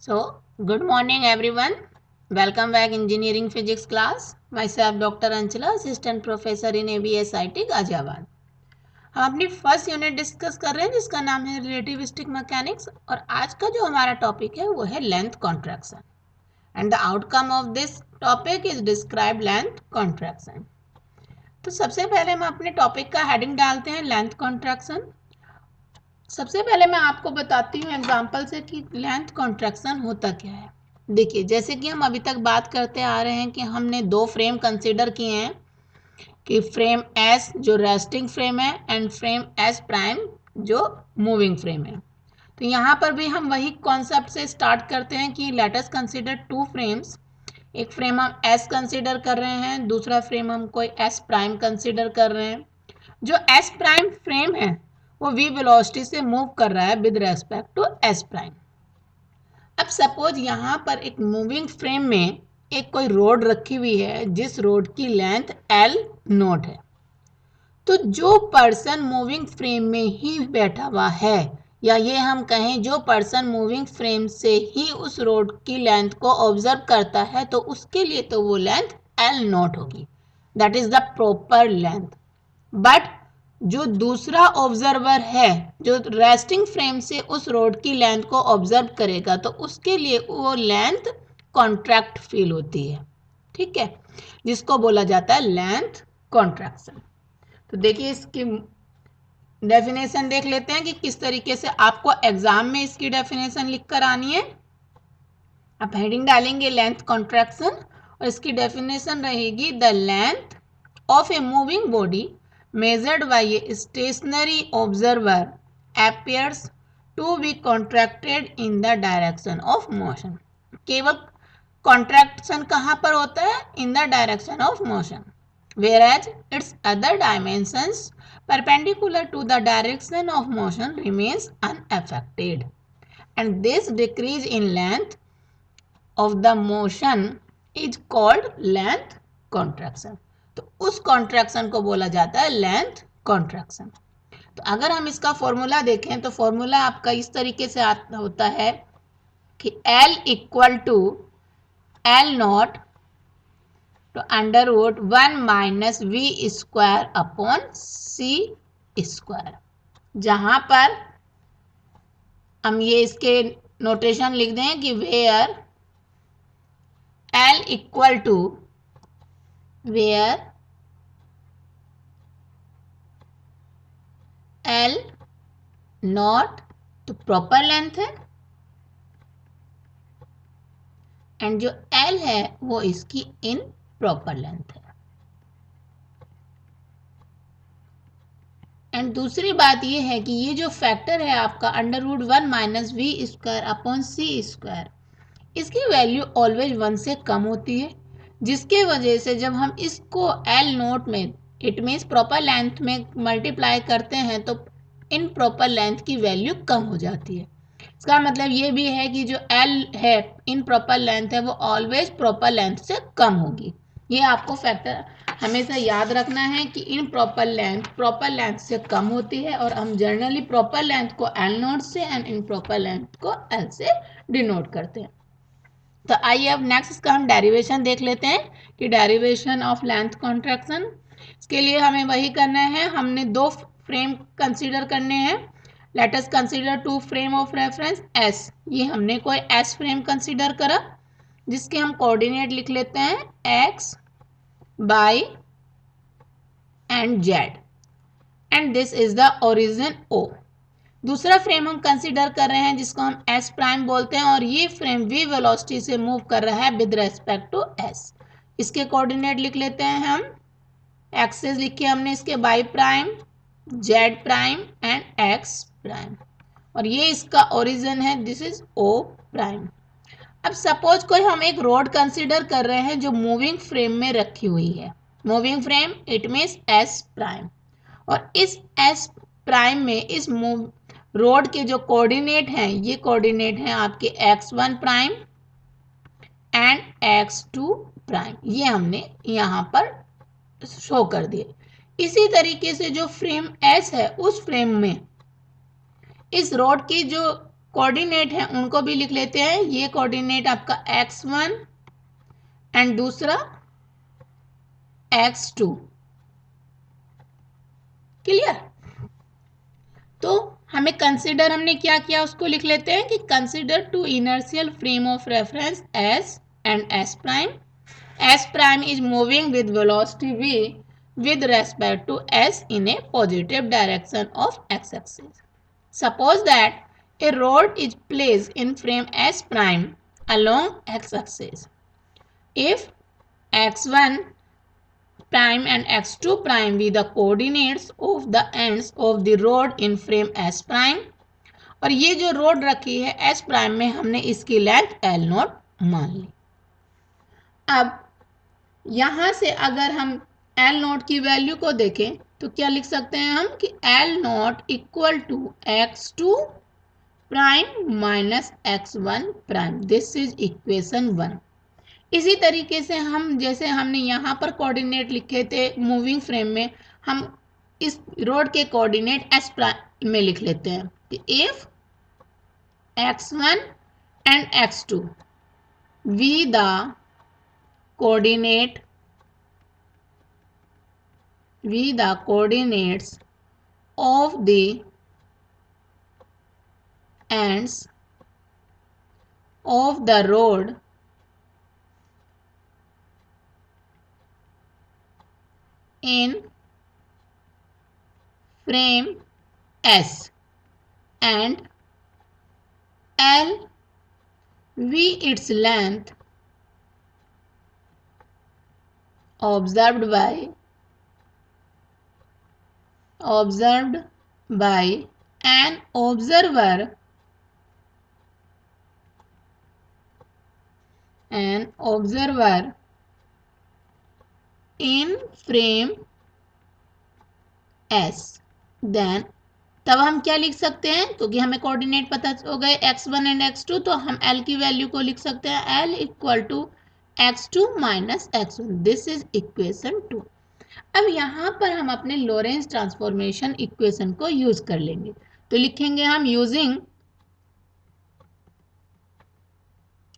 So, good morning everyone. Welcome back engineering physics class. Myself Dr. Anchala, assistant professor in ABSIT Ghaziabad. हम अपनी first unit discuss कर रहे हैं जिसका नाम है रिलेटिविस्टिक मैकेनिक्स और आज का जो हमारा टॉपिक है वो है length contraction and the outcome of this topic is describe length contraction. तो सबसे पहले हम अपने टॉपिक का हेडिंग डालते हैं लेंथ कॉन्ट्रैक्शन। सबसे पहले मैं आपको बताती हूँ एग्जाम्पल से कि लेंथ कॉन्ट्रैक्शन होता क्या है। देखिए, जैसे कि हम अभी तक बात करते आ रहे हैं कि हमने दो फ्रेम कंसीडर किए हैं कि फ्रेम एस जो रेस्टिंग फ्रेम है एंड फ्रेम एस प्राइम जो मूविंग फ्रेम है। तो यहाँ पर भी हम वही कॉन्सेप्ट से स्टार्ट करते हैं कि let us consider two frames. एक फ्रेम हम एस कंसीडर कर रहे हैं, दूसरा फ्रेम हम कोई एस प्राइम कंसीडर कर रहे हैं। जो एस प्राइम फ्रेम है वो वी वेलोसिटी से मूव कर रहा है with respect to S prime. अब सपोज यहाँ पर एक मूविंग फ्रेम में एक कोई रोड रखी हुई है जिस रोड की लेंथ एल नोट है। तो जो पर्सन मूविंग फ्रेम में ही बैठा हुआ है या ये हम कहें जो पर्सन मूविंग फ्रेम से ही उस रोड की लेंथ को ऑब्जर्व करता है तो उसके लिए तो वो लेंथ एल नोट होगी, that is the proper length. But जो दूसरा ऑब्जर्वर है जो रेस्टिंग फ्रेम से उस रोड की लेंथ को ऑब्जर्व करेगा तो उसके लिए वो लेंथ कॉन्ट्रैक्ट फील होती है, ठीक है, जिसको बोला जाता है लेंथ कॉन्ट्रैक्शन। तो देखिए इसकी डेफिनेशन देख लेते हैं कि किस तरीके से आपको एग्जाम में इसकी डेफिनेशन लिख कर आनी है। आप हेडिंग डालेंगे लेंथ कॉन्ट्रैक्शन और इसकी डेफिनेशन रहेगी the length of a moving body measured by a stationary observer appears to be contracted in the direction of motion। केवल कॉन्ट्रैक्शन कहाँ पर होता है? In the direction of motion, whereas its other dimensions perpendicular to the direction of motion remains unaffected and this decrease in length of the motion is called length contraction। तो उस contraction को बोला जाता है लेंथ कॉन्ट्रैक्शन। तो अगर हम इसका फॉर्मूला देखें तो फॉर्मूला आपका इस तरीके से होता है कि L equal to L not तो under root 1 minus we square upon C square, जहां पर हम ये इसके नोटेशन लिख दें कि where L equal to where L not तो प्रॉपर लेंथ है एंड जो L है वो इसकी इन प्रॉपर लेंथ है। एंड दूसरी बात ये है कि ये जो फैक्टर है आपका under root 1 minus we square upon C square, इसकी वैल्यू ऑलवेज 1 से कम होती है, जिसके वजह से जब हम इसको एल नोट में इट मीन्स प्रॉपर लेंथ में मल्टीप्लाई करते हैं तो इन प्रॉपर लेंथ की वैल्यू कम हो जाती है। इसका मतलब ये भी है कि जो एल है इन प्रॉपर लेंथ है वो ऑलवेज प्रॉपर लेंथ से कम होगी। ये आपको फैक्टर हमेशा याद रखना है कि इन प्रॉपर लेंथ से कम होती है और हम जनरली प्रॉपर लेंथ को एल नोट से एंड इन प्रॉपर लेंथ को एल से डिनोट करते हैं। तो आइए अब नेक्स्ट इसका हम डेरिवेशन देख लेते हैं कि डेरिवेशन ऑफ लेंथ कॉन्ट्रैक्शन। इसके लिए हमें वही करना है, हमने दो फ्रेम कंसीडर करने हैं। Let us consider two frame of reference S. ये हमने कोई एस फ्रेम कंसीडर करा जिसके हम कोऑर्डिनेट लिख लेते हैं x y and z and this is the origin O. दूसरा फ्रेम हम कंसीडर कर रहे हैं जिसको हम एस प्राइम बोलते हैं और ये फ्रेम वी वेलोसिटी से मूव कर रहा है विद रेस्पेक्ट टू एस। इसके कोऑर्डिनेट लिख लेते हैं हम, एक्सेस लिखे हमने इसके y prime z prime and x prime और ये इसका ओरिजिन है, दिस इज ओ प्राइम। अब सपोज कोई हम एक रोड कंसीडर कर रहे हैं जो मूविंग फ्रेम में रखी हुई है। Moving frame it means S prime और इस एस प्राइम में इस रोड के जो कोऑर्डिनेट हैं ये कोऑर्डिनेट हैं आपके x1 prime and x2 prime, ये हमने यहाँ पर शो कर दिए। इसी तरीके से जो फ्रेम S है उस फ्रेम में इस रोड की जो कोऑर्डिनेट है उनको भी लिख लेते हैं। ये कोऑर्डिनेट आपका x1 एंड दूसरा x2। क्लियर? तो हमें कंसीडर, हमने क्या किया उसको लिख लेते हैं कि consider two inertial frame of reference s and s prime. s prime is moving with velocity v with respect to s in a positive direction of x-axis. Suppose that a rod is placed in frame s prime along x-axis. If x1 prime and x2 prime be the coordinates of the ends of the rod in frame s prime, और ये जो road रखी है s prime में हमने इसकी length l not मान ली। अब यहां से अगर हम एल नॉट की वैल्यू को देखें तो क्या लिख सकते हैं हम कि L not equal to x2 prime minus x1 prime. This is equation 1। इसी तरीके से हम, जैसे हमने यहाँ पर कोऑर्डिनेट लिखे थे मूविंग फ्रेम में, हम इस रोड के कोऑर्डिनेट s प्राइम में लिख लेते हैं कि if x1 and x2 be the coordinates of the ends of the rod in frame S and L V its length observed by an observer in frame S, then तब हम क्या लिख सकते हैं, क्योंकि हमें कोऑर्डिनेट पता हो गए x1 एंड x2, तो हम l की वैल्यू को लिख सकते हैं l equal to x2 minus x1। This is equation 2। अब यहाँ पर हम अपने लॉरेंस ट्रांसफॉर्मेशन इक्वेशन को यूज कर लेंगे। तो लिखेंगे हम यूजिंग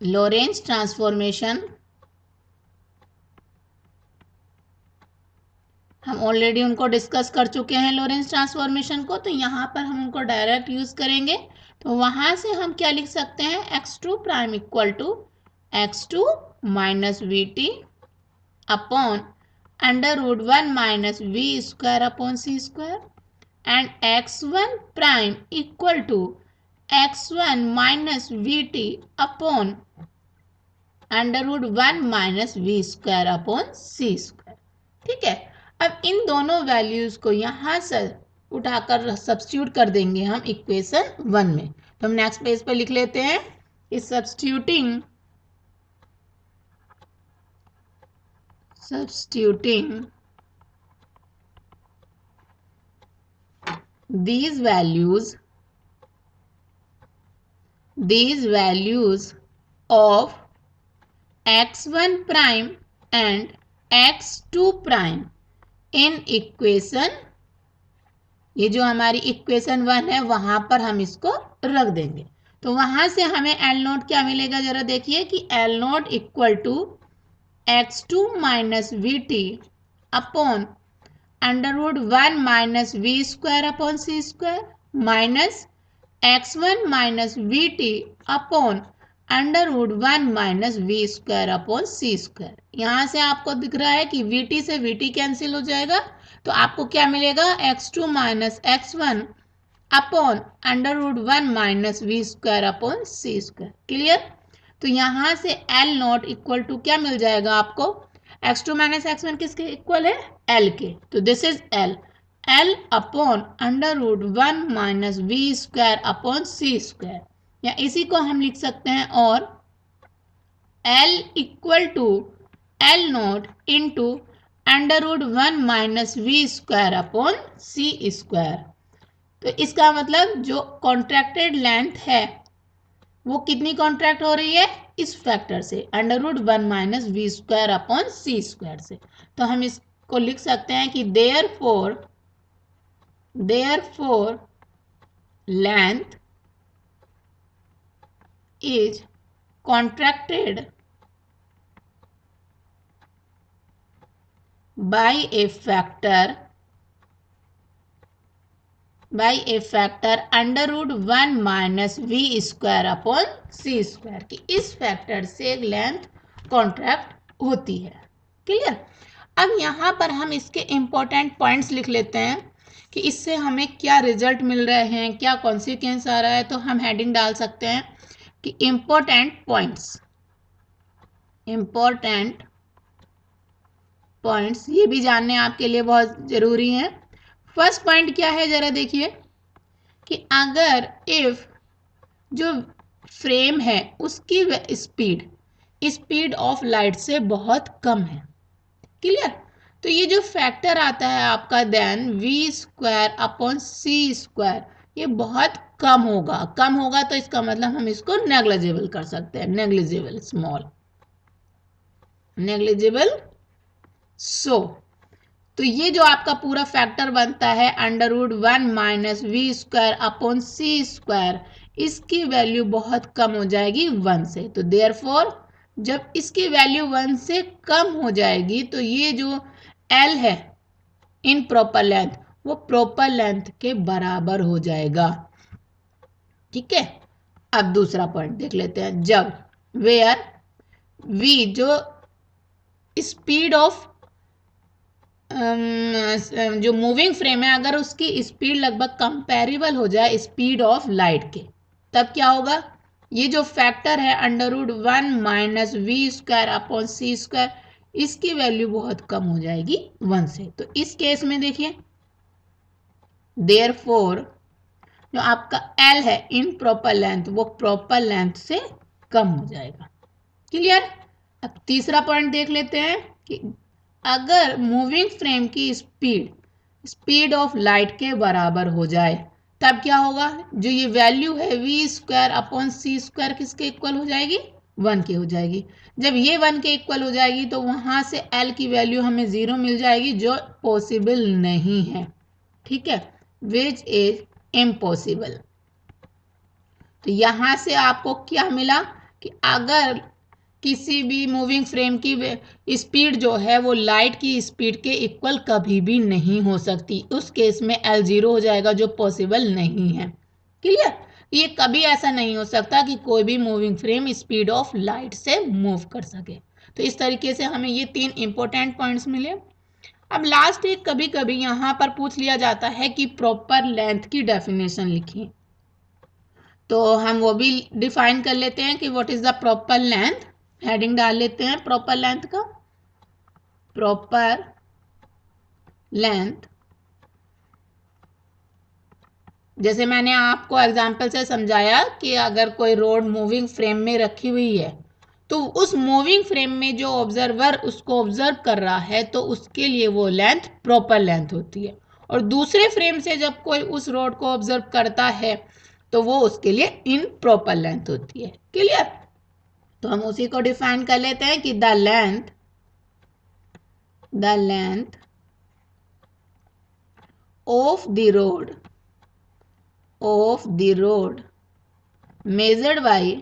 लॉरेंस ट्रांसफॉर्मेशन। हम ऑलरेडी उनको डिस्कस कर चुके हैं लॉरेंस ट्रांसफॉर्मेशन को, तो यहाँ पर हम उनको डायरेक्ट यूज करेंगे। तो वहां से हम क्या लिख सकते हैं, x2 prime equal to x2 minus v t upon under root 1 minus we square upon C square, and x1 prime equal to x1 minus v t upon under root 1 minus we square upon C square. ठीक है, अब इन दोनों values को यहां से उठाकर substitute कर देंगे हम इक्वेशन 1 में। तो हम नेक्स्ट पेज पे लिख लेते हैं, इस substituting these values of x1 prime and x2 prime in equation, ये जो हमारी इक्वेशन 1 है वहां पर हम इसको रख देंगे। तो वहां से हमें एल नोट क्या मिलेगा, जरा देखिए कि L not equal to x2 minus v t upon under root 1 minus we square upon C square minus x1 minus v t upon under root 1 minus we square upon C square. यहां से आपको दिख रहा है कि v t से v t cancel हो जाएगा, तो आपको क्या मिलेगा, x2 minus x1 upon under root 1 minus we square upon C square. Clear? तो यहां से L नॉट इक्वल टू क्या मिल जाएगा आपको, x2 माइनस x1 किसके इक्वल है, L के। तो this is L upon under root 1 minus we square upon C square, या इसी को हम लिख सकते हैं और L equal to L not into under root 1 minus we square upon C square. तो इसका मतलब जो कॉन्ट्रैक्टेड लेंथ है वो कितनी कॉन्ट्रैक्ट हो रही है, इस फैक्टर से, under root 1 minus we square upon C square से। तो हम इसको लिख सकते हैं कि therefore length is contracted by a factor under root 1 minus we square upon C square की इस फैक्टर से लेंथ कॉन्ट्रैक्ट होती है। क्लियर। अब यहाँ पर हम इसके इंपॉर्टेंट पॉइंट्स लिख लेते हैं कि इससे हमें क्या रिजल्ट मिल रहे हैं, क्या कॉन्सिक्वेंस आ रहा है। तो हम हेडिंग डाल सकते हैं कि इंपॉर्टेंट पॉइंट्स ये भी जानने आपके लिए बहुत जरूरी है। फर्स्ट पॉइंट क्या है जरा देखिए कि अगर इफ जो फ्रेम है उसकी स्पीड ऑफ लाइट से बहुत कम है। क्लियर। तो ये जो फैक्टर आता है आपका देन वी स्क्वायर अपॉन सी स्क्वायर ये बहुत कम होगा तो इसका मतलब हम इसको नेग्लिजिबल कर सकते हैं, नेग्लिजिबल तो ये जो आपका पूरा फैक्टर बनता है under root 1 minus we square upon C square इसकी वैल्यू बहुत कम हो जाएगी 1 से। तो देयरफॉर जब इसकी वैल्यू 1 से कम हो जाएगी तो ये जो एल है इन प्रॉपर लेंथ वो प्रॉपर लेंथ के बराबर हो जाएगा। ठीक है। अब दूसरा पॉइंट देख लेते हैं। जब वेयर वी जो स्पीड ऑफ जो मूविंग फ्रेम है अगर उसकी स्पीड लगभग कंपैरेबल हो जाए स्पीड ऑफ लाइट के तब क्या होगा, ये जो फैक्टर है under root 1 minus we square upon C square इसकी वैल्यू बहुत कम हो जाएगी 1 से। तो इस केस में देखिए देयरफॉर जो आपका एल है इन प्रॉपर लेंथ वो प्रॉपर लेंथ से कम हो जाएगा। क्लियर। अब तीसरा पॉइंट देख लेते हैं कि अगर मूविंग फ्रेम की स्पीड ऑफ लाइट के बराबर हो जाए तब क्या होगा, जो ये वैल्यू है वी स्क्वायर अपॉन सी स्क्वायर किसके इक्वल हो जाएगी, 1 के हो जाएगी। जब ये 1 के इक्वल हो जाएगी तो वहां से एल की वैल्यू हमें 0 मिल जाएगी जो पॉसिबल नहीं है। ठीक है, विच इज इम्पॉसिबल। तो यहां से आपको क्या मिला कि अगर किसी भी मूविंग फ्रेम की स्पीड जो है वो लाइट की स्पीड के इक्वल कभी भी नहीं हो सकती, उस केस में एल 0 हो जाएगा जो पॉसिबल नहीं है। क्लियर। ये कभी ऐसा नहीं हो सकता कि कोई भी moving frame speed of light से मूव कर सके। तो इस तरीके से हमें ये 3 इंपॉर्टेंट पॉइंट्स मिले। अब लास्ट एक कभी कभी यहाँ पर पूछ लिया जाता है कि प्रॉपर लेंथ की डेफिनेशन लिखिए। तो हम वो भी डिफाइन कर लेते हैं कि what is the proper length. Heading डाल लेते हैं प्रॉपर लेंथ का। प्रॉपर लेंथ जैसे मैंने आपको एग्जांपल से समझाया कि अगर कोई रोड मूविंग फ्रेम में रखी हुई है तो उस मूविंग फ्रेम में जो ऑब्जर्वर उसको ऑब्जर्व कर रहा है तो उसके लिए वो लेंथ प्रॉपर लेंथ होती है, और दूसरे फ्रेम से जब कोई उस रोड को ऑब्जर्व करता है तो वो उसके लिए इनप्रॉपर लेंथ होती है। क्लियर। तो हम उसी को डिफाइन कर लेते हैं कि the length of the road measured by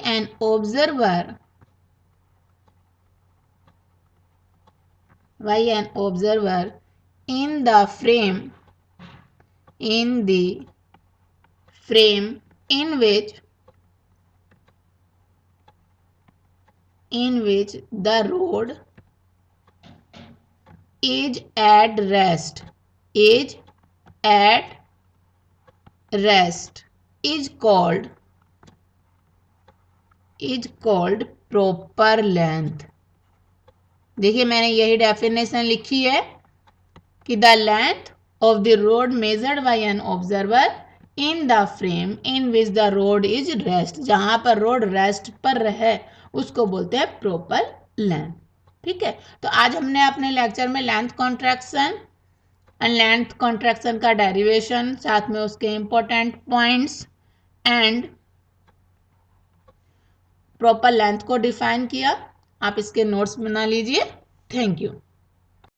an observer in the frame in which the road is at rest is called proper length। देखिए मैंने यही डेफिनेशन लिखी है कि the length of the road measured by an observer in the frame in which the road is rest, जहां पर road rest पर रहे उसको बोलते हैं प्रॉपर लेंथ। ठीक है। तो आज हमने अपने लेक्चर में लेंथ कॉन्ट्रैक्शन का डेरिवेशन, साथ में उसके important points and proper length को डिफाइन किया। आप इसके नोट्स बना लीजिए। Thank you.